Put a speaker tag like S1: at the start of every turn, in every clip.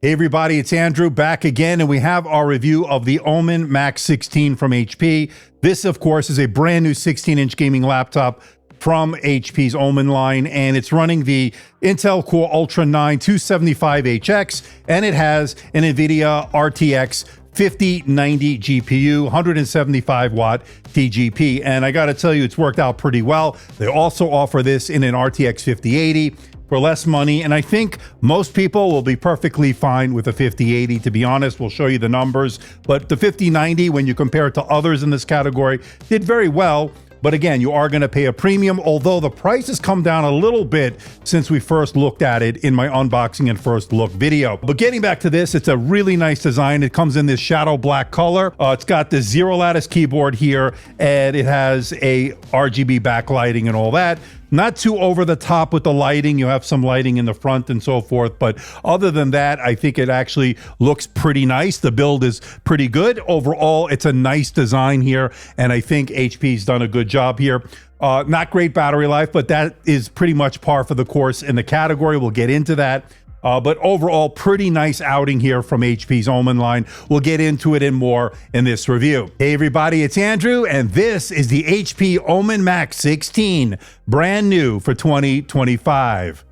S1: Hey everybody, it's Andrew back again, and we have our review of the Omen Max 16 from HP. This, of course, is a brand new 16-inch gaming laptop from HP's Omen line, and it's running the Intel Core Ultra 9 275HX, and it has an NVIDIA RTX 5090 GPU, 175 watt TGP, and I gotta tell you, it's worked out pretty well. They also offer this in an RTX 5080 for less money, and I think most people will be perfectly fine with a 5080. To be honest, we'll show you the numbers, but the 5090, when you compare it to others in this category, did very well. But again, you are going to pay a premium, although the price has come down a little bit since we first looked at it in my unboxing and first look video. But getting back to this, it's a really nice design. It comes in this shadow black color. It's got the zero lattice keyboard here, and it has a RGB backlighting and all that. Not too over the top with the lighting. You have some lighting in the front and so forth. But other than that, I think it actually looks pretty nice. The build is pretty good. Overall, it's a nice design here. And I think HP's done a good job here. Not great battery life, but that is pretty much par for the course in the category. We'll get into that. But overall, pretty nice outing here from HP's Omen line. We'll get into it and more in this review. Hey everybody, it's Andrew, and this is the HP Omen Max 16, brand new for 2025.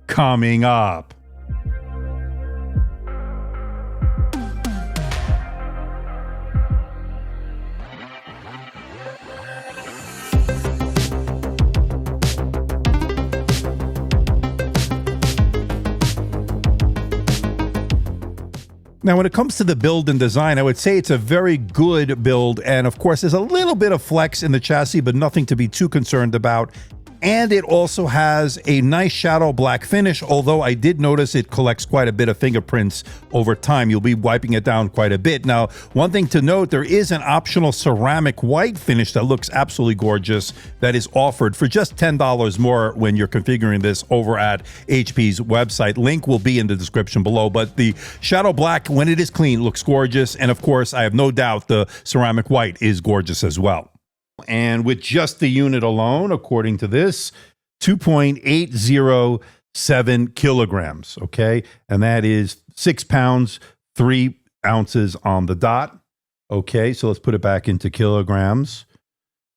S1: Coming up. Now, when it comes to the build and design, I would say it's a very good build. And of course, there's a little bit of flex in the chassis, but nothing to be too concerned about. And it also has a nice shadow black finish, although I did notice it collects quite a bit of fingerprints over time. You'll be wiping it down quite a bit. Now, one thing to note, there is an optional ceramic white finish that looks absolutely gorgeous that is offered for just $10 more when you're configuring this over at HP's website. Link will be in the description below, but the shadow black, when it is clean, looks gorgeous. And of course, I have no doubt the ceramic white is gorgeous as well. And with just the unit alone, according to this, 2.807 kilograms, okay? And that is 6 pounds, 3 ounces on the dot. Okay, so let's put it back into kilograms.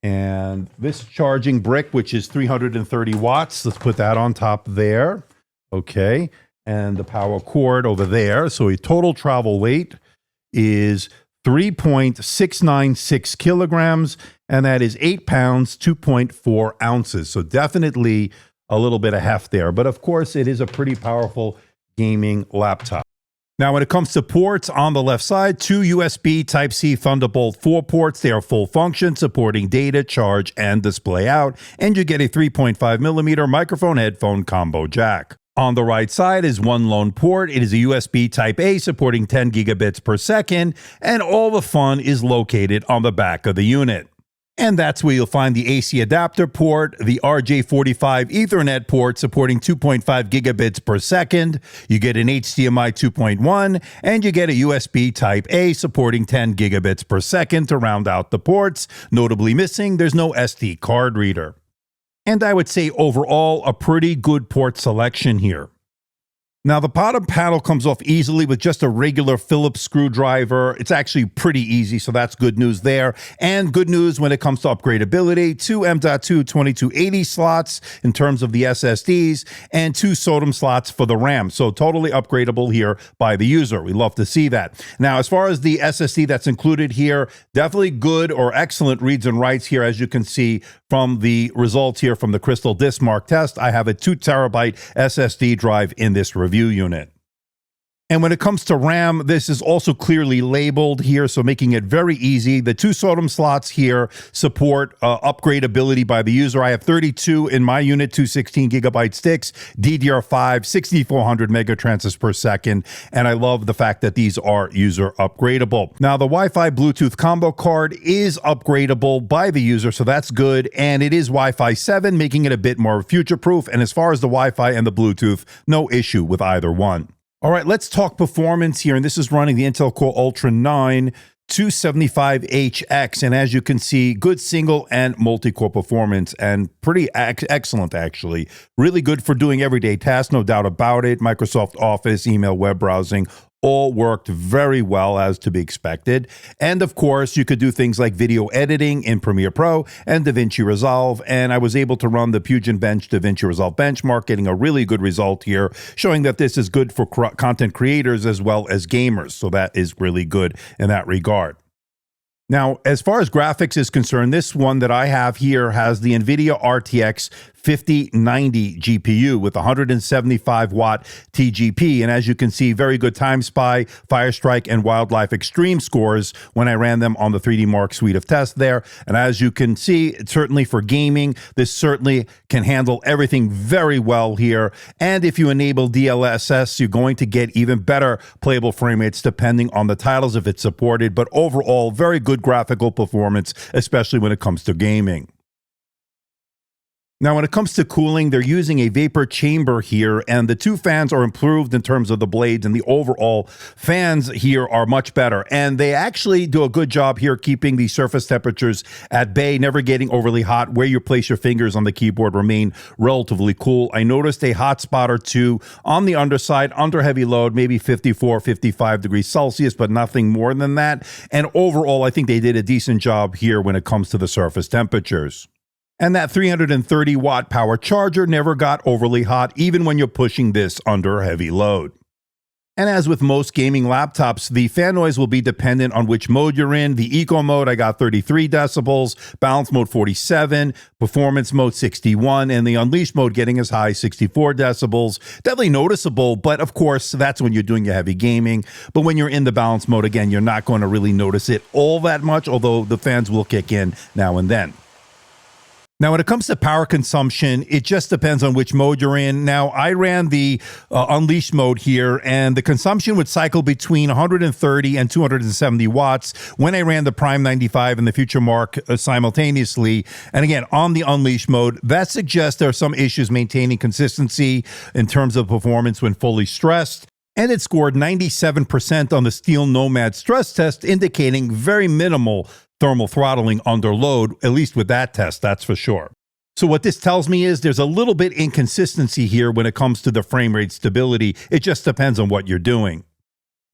S1: And this charging brick, which is 330 watts, let's put that on top there. Okay, and the power cord over there. So a total travel weight is 3.696 kilograms, and that is 8 pounds, 2.4 ounces. So definitely a little bit of heft there. But of course, it is a pretty powerful gaming laptop. Now, when it comes to ports, on the left side, 2 USB Type-C Thunderbolt 4 ports. They are full function, supporting data, charge, and display out. And you get a 3.5 millimeter microphone headphone combo jack. On the right side is one lone port. It is a USB Type-A supporting 10 gigabits per second, and all the fun is located on the back of the unit. And that's where you'll find the AC adapter port, the RJ45 Ethernet port supporting 2.5 gigabits per second. You get an HDMI 2.1, and you get a USB Type-A supporting 10 gigabits per second to round out the ports. Notably missing, there's no SD card reader. And I would say overall, a pretty good port selection here. Now, the bottom panel comes off easily with just a regular Phillips screwdriver. It's actually pretty easy, so that's good news there. And good news when it comes to upgradability, 2 M.2 2280 slots in terms of the SSDs, and 2 SODIMM slots for the RAM. So totally upgradable here by the user. We love to see that. Now, as far as the SSD that's included here, definitely good or excellent reads and writes here, as you can see from the results here from the Crystal Disk Mark test. I have a 2 terabyte SSD drive in this review unit. And when it comes to RAM, this is also clearly labeled here, so making it very easy. The 2 SODIMM slots here support upgradeability by the user. I have 32 in my unit, 2 16 gigabyte sticks, DDR5, 6400 megatransfers per second, and I love the fact that these are user upgradable. Now, the Wi-Fi Bluetooth combo card is upgradable by the user, so that's good, and it is Wi-Fi 7, making it a bit more future-proof, and as far as the Wi-Fi and the Bluetooth, no issue with either one. All right, let's talk performance here, and this is running the Intel Core Ultra 9 275HX, and as you can see, good single and multi-core performance, and pretty excellent actually. Really good for doing everyday tasks, no doubt about it. Microsoft Office, email, web browsing, all worked very well as to be expected. And of course, you could do things like video editing in Premiere Pro and DaVinci Resolve. And I was able to run the Fusion Bench DaVinci Resolve benchmark, getting a really good result here, showing that this is good for content creators as well as gamers. So that is really good in that regard. Now, as far as graphics is concerned, this one that I have here has the NVIDIA RTX 5090 GPU with 175 watt TGP. And as you can see, very good Time Spy, Firestrike, and Wildlife Extreme scores when I ran them on the 3D Mark suite of tests there. And as you can see, certainly for gaming, this certainly can handle everything very well here. And if you enable DLSS, you're going to get even better playable frame rates depending on the titles if it's supported. But overall, very good graphical performance, especially when it comes to gaming. Now, when it comes to cooling, they're using a vapor chamber here, and the two fans are improved in terms of the blades, and the overall fans here are much better. And they actually do a good job here keeping the surface temperatures at bay, never getting overly hot. Where you place your fingers on the keyboard remain relatively cool. I noticed a hot spot or two on the underside, under heavy load, maybe 54, 55 degrees Celsius, but nothing more than that. And overall, I think they did a decent job here when it comes to the surface temperatures. And that 330 watt power charger never got overly hot, even when you're pushing this under heavy load. And as with most gaming laptops, the fan noise will be dependent on which mode you're in. The Eco mode, I got 33 decibels, Balance mode 47, Performance mode 61, and the Unleashed mode getting as high as 64 decibels. Definitely noticeable, but of course, that's when you're doing your heavy gaming. But when you're in the Balance mode, again, you're not going to really notice it all that much, although the fans will kick in now and then. Now, when it comes to power consumption, it just depends on which mode you're in. Now, I ran the Unleashed mode here, and the consumption would cycle between 130 and 270 watts when I ran the Prime 95 and the Future Mark simultaneously. And again, on the Unleashed mode, that suggests there are some issues maintaining consistency in terms of performance when fully stressed. And it scored 97% on the Steel Nomad stress test, indicating very minimal thermal throttling under load, at least with that test, that's for sure. So what this tells me is there's a little bit inconsistency here when it comes to the frame rate stability. It just depends on what you're doing.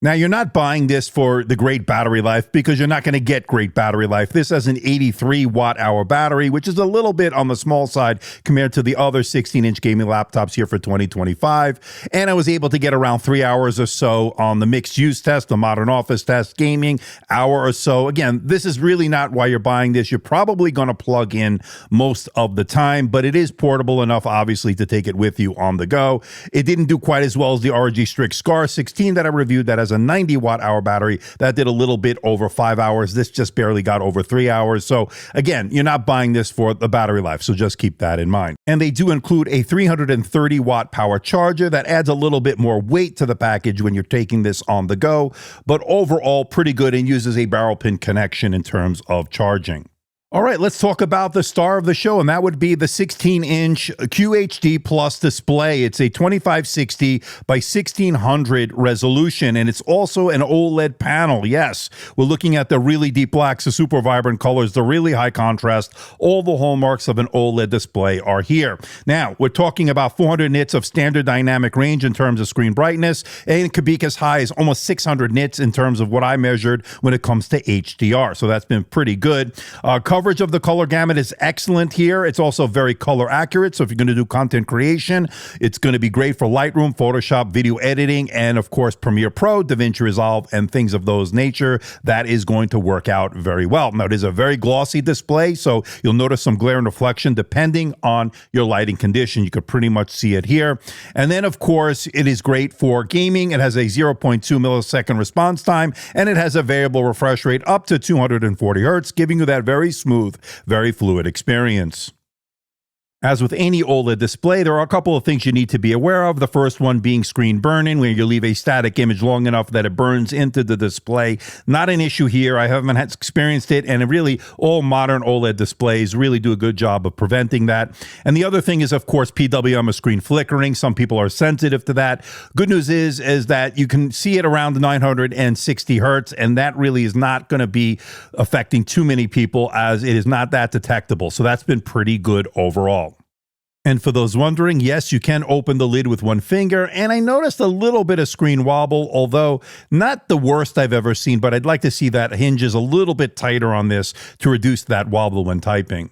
S1: Now, you're not buying this for the great battery life because you're not going to get great battery life. This has an 83 watt hour battery, which is a little bit on the small side compared to the other 16-inch gaming laptops here for 2025. And I was able to get around 3 hours or so on the mixed use test, the modern office test, gaming, hour or so. Again, this is really not why you're buying this. You're probably going to plug in most of the time, but it is portable enough, obviously, to take it with you on the go. It didn't do quite as well as the ROG Strix Scar 16 that I reviewed that has a 90 watt hour battery that did a little bit over 5 hours. This just barely got over 3 hours. So again, you're not buying this for the battery life. So just keep that in mind. And they do include a 330 watt power charger that adds a little bit more weight to the package when you're taking this on the go, but overall pretty good and uses a barrel pin connection in terms of charging. All right, let's talk about the star of the show, and that would be the 16-inch QHD Plus display. It's a 2560 by 1600 resolution, and it's also an OLED panel. Yes, we're looking at the really deep blacks, the super vibrant colors, the really high contrast. All the hallmarks of an OLED display are here. Now, we're talking about 400 nits of standard dynamic range in terms of screen brightness, and it could be as high as almost 600 nits in terms of what I measured when it comes to HDR. So that's been pretty good. Coverage of the color gamut is excellent here. It's also very color accurate. So if you're going to do content creation, it's going to be great for Lightroom, Photoshop, video editing, and of course, Premiere Pro, DaVinci Resolve, and things of those nature. That is going to work out very well. Now, it is a very glossy display, so you'll notice some glare and reflection depending on your lighting condition. You could pretty much see it here. And then, of course, it is great for gaming. It has a 0.2 millisecond response time, and it has a variable refresh rate up to 240 hertz, giving you that very smooth, very fluid experience. As with any OLED display, there are a couple of things you need to be aware of. The first one being screen burn-in, where you leave a static image long enough that it burns into the display. Not an issue here. I haven't experienced it, and really all modern OLED displays really do a good job of preventing that. And the other thing is, of course, PWM or screen flickering. Some people are sensitive to that. Good news is that you can see it around 960 hertz, and that really is not going to be affecting too many people, as it is not that detectable. So that's been pretty good overall. And for those wondering, yes, you can open the lid with one finger, and I noticed a little bit of screen wobble, although not the worst I've ever seen, but I'd like to see that hinges a little bit tighter on this to reduce that wobble when typing.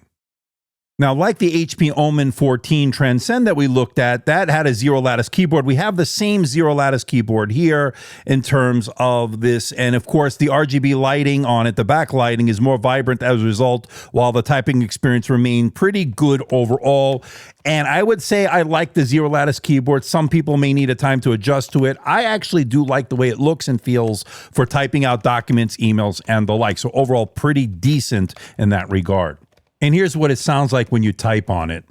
S1: Now, like the HP Omen 14 Transcend that we looked at, that had a zero lattice keyboard. We have the same zero lattice keyboard here in terms of this. And of course, the RGB lighting on it, the backlighting, is more vibrant as a result, while the typing experience remained pretty good overall. And I would say I like the zero lattice keyboard. Some people may need a time to adjust to it. I actually do like the way it looks and feels for typing out documents, emails, and the like. So overall, pretty decent in that regard. And here's what it sounds like when you type on it.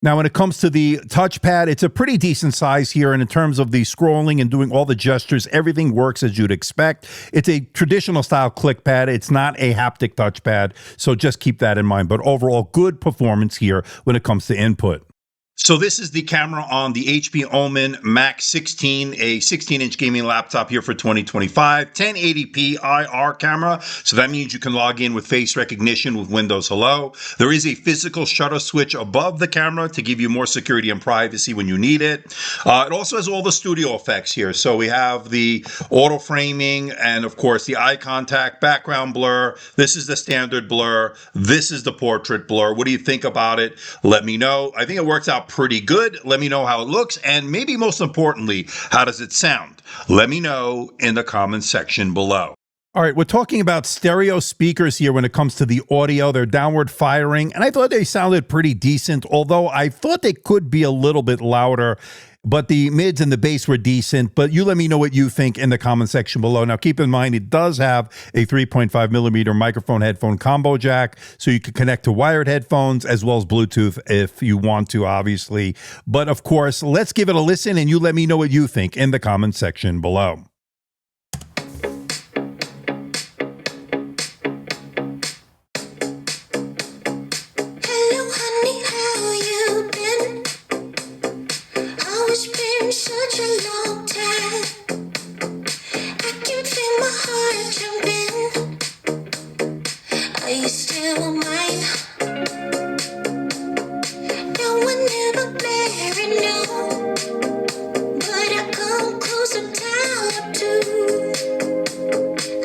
S1: Now, when it comes to the touchpad, it's a pretty decent size here, and in terms of the scrolling and doing all the gestures, everything works as you'd expect. It's a traditional style click pad. It's not a haptic touchpad, so just keep that in mind. But overall, good performance here when it comes to input. So this is the camera on the HP Omen Max 16, a 16-inch gaming laptop here for 2025, 1080p IR camera. So that means you can log in with face recognition with Windows Hello. There is a physical shutter switch above the camera to give you more security and privacy when you need it. It also has all the studio effects here. So we have the auto framing and, of course, the eye contact, background blur. This is the standard blur. This is the portrait blur. What do you think about it? Let me know. I think it works out pretty good. Let me know how it looks, and maybe most importantly, how does it sound? Let me know in the comments section below. All right, we're talking about stereo speakers here when it comes to the audio. They're downward firing, and I thought they sounded pretty decent, although I thought they could be a little bit louder. But the mids and the bass were decent. But you let me know what you think in the comment section below. Now, keep in mind, it does have a 3.5 millimeter microphone headphone combo jack, so you can connect to wired headphones as well as Bluetooth if you want to, obviously. But of course, let's give it a listen, and you let me know what you think in the comment section below.
S2: Such a long time, I can feel my heart jumping. Are you still mine? No one ever very knew, but I come close a time or two.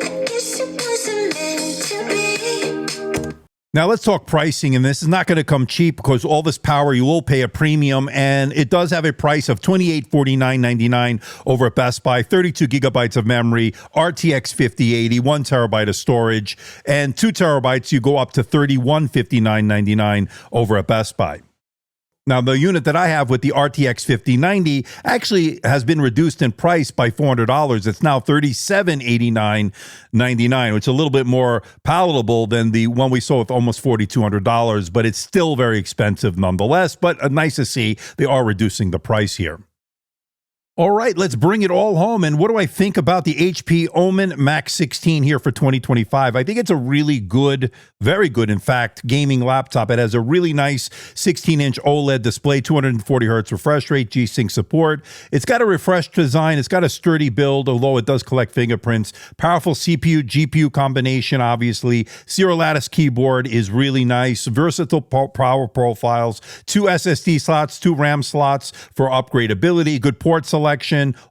S2: I guess it wasn't meant to be.
S1: Now let's talk pricing, and this is not going to come cheap because all this power, you will pay a premium, and it does have a price of $2849.99 over at Best Buy, 32 gigabytes of memory, RTX 5080, 1 terabyte of storage, and 2 terabytes, you go up to $3159.99 over at Best Buy. Now, the unit that I have with the RTX 5090 actually has been reduced in price by $400. It's now $3789.99, which is a little bit more palatable than the one we saw with almost $4,200, but it's still very expensive nonetheless. But nice to see they are reducing the price here. All right, let's bring it all home. And what do I think about the HP Omen Max 16 here for 2025? I think it's a really good, very good, in fact, gaming laptop. It has a really nice 16-inch OLED display, 240 hertz refresh rate, G-Sync support. It's got a refreshed design. It's got a sturdy build, although it does collect fingerprints. Powerful CPU, GPU combination, obviously. Zero lattice keyboard is really nice. Versatile power profiles. 2 SSD slots, 2 RAM slots for upgradeability. Good port selection,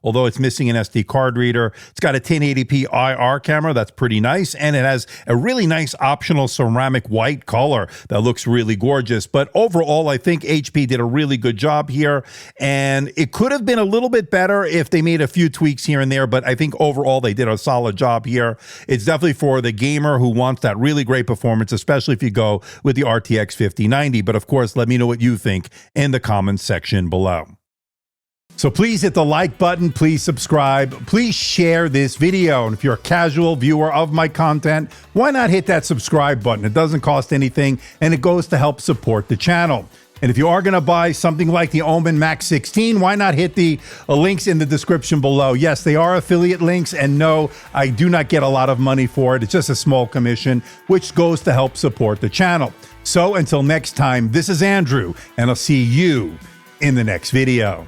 S1: although it's missing an SD card reader. It's got a 1080p IR camera. That's pretty nice. And it has a really nice optional ceramic white color that looks really gorgeous. But overall, I think HP did a really good job here. And it could have been a little bit better if they made a few tweaks here and there. But I think overall, they did a solid job here. It's definitely for the gamer who wants that really great performance, especially if you go with the RTX 5090. But of course, let me know what you think in the comments section below. So please hit the like button, please subscribe, please share this video. And if you're a casual viewer of my content, why not hit that subscribe button? It doesn't cost anything and it goes to help support the channel. And if you are going to buy something like the Omen Max 16, why not hit the links in the description below? Yes, they are affiliate links, and no, I do not get a lot of money for it. It's just a small commission, which goes to help support the channel. So until next time, this is Andrew, and I'll see you in the next video.